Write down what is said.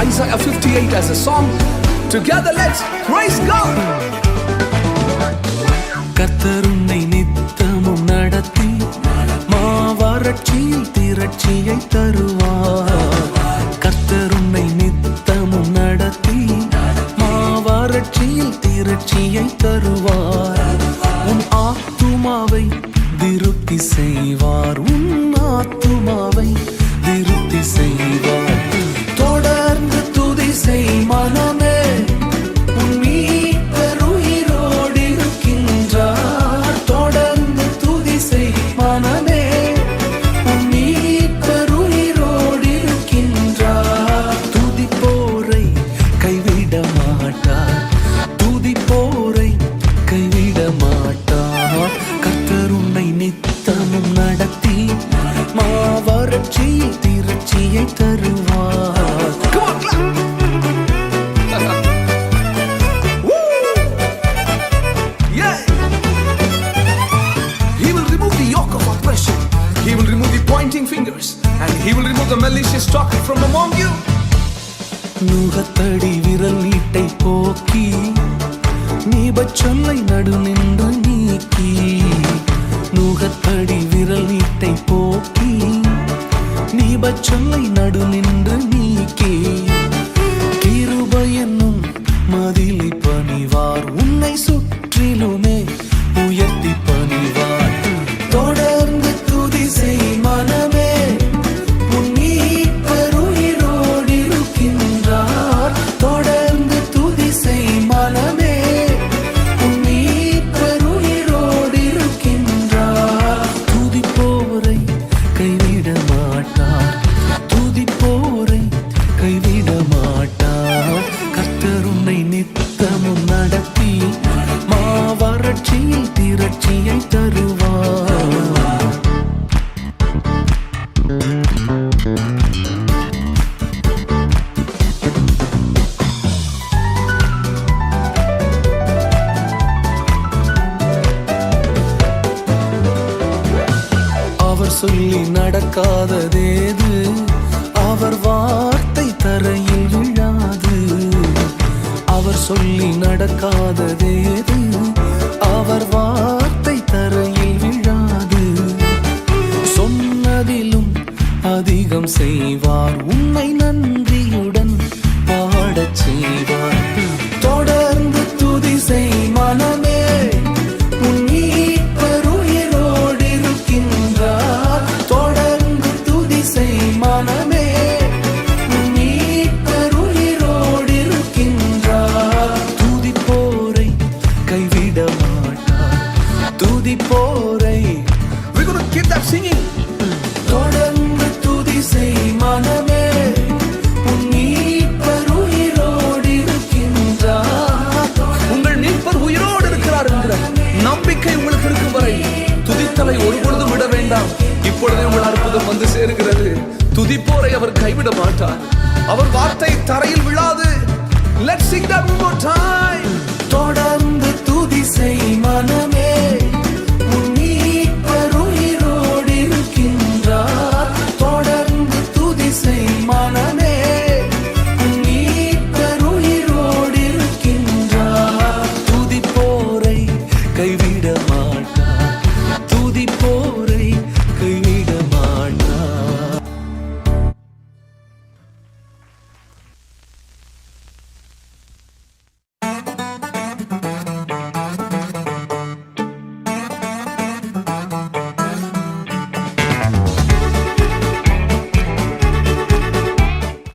Isaiah 58 as a song. Together let's praise God. கர்த்தர் உன்னை நித்தமும் நடத்தி மாவறட்சியில் திரட்சியை தருவார். கர்த்தர் உன்னை நித்தமும் நடத்தி மாவறட்சியில் திரட்சியை தருவார். உன் ஆத்துமாவை திருப்தி செய்வார். உன் ஆத்துமாவை திருப்தி செய்வார். தொடர்ந்து துதி செய் மனமே, உன் மீட்பர் உயிரோடு இருக்கின்றார். தொடர்ந்து துதி செய் மனமே, உன் மீட்பர் உயிரோடு இருக்கின்றார். துதிப்போரை கைவிட மாட்டார். துதிப்போரை கைவிட மாட்டார். கர்த்தர் உன்னை நித்தமும் நடத்தி மாவறட்சியில் திரட்சியை தருவார். He will remove the pointing fingers and he will remove the malicious talk from among you. நுகத்தடி விரல் நீட்டை போக்கி நீபச்சொல்லை நடு நின்று நீக்கி. நுகத்தடி விரல் நீட்டை போக்கி நீபச்சொல்லை நடு நின்று நீக்கி. கிருபை என்னும் மதிலை பணிவார். உன்னை சுற்றிலுமே உயர்த்தி பணிவார். தொடர்ந்து துதி செய் மனமே, உன் மீட்பர் உயிரோடு இருக்கின்றார். தொடர்ந்து துதி செய் மனமே, உன் மீட்பர் உயிரோடு இருக்கின்றார். துதிப்போரை கைவிட மாட்டார். துதிப்போரை கைவிட மாட்டார். கர்த்தர் உன்னை நித்தமும் நடத்தி மாவறட்சியில் திரட்சியை தருவார். அவர் சொல்லி நடக்காததேது, அவர் வார்த்தை தரையில் விழாது. அவர் சொல்லி நடக்காததேது, அவர் வார்த்தை தரையில் விழாது. சொன்னதிலும் அதிகம் செய்வார். உன்னை நன்றியுடன் பாடச் செய்வார். தொடர்ந்து துதி செய் மனமே, உன் மீட்பர் உயிரோடு இருக்கின்றார். தொடர்ந்து துதி செய் மனமே, உன் மீட்பர் உயிரோடு இருக்கின்றார். துதிப்போரை கைவிட மாட்டார். துதிப்போரை. We're going to keep that singing. தொடர்ந்து துதி செய் மனமே, உன் மீட்பர் உயிரோடு இருக்கின்றார். உங்கள் மீட்பர் உயிரோடு இருக்கிறார் என்கிற நம்பிக்கை உங்களுக்கு இருக்கும் வரை துதித்தலை ஒருபொழுதும் விட வேண்டாம். இப்பொழுதே உங்கள் அற்புதம் வந்து சேருகிறது. துதிப்போரை அவர் கைவிட மாட்டார். அவர் வார்த்தை தரையில் விழாது. Let's sing that one more time.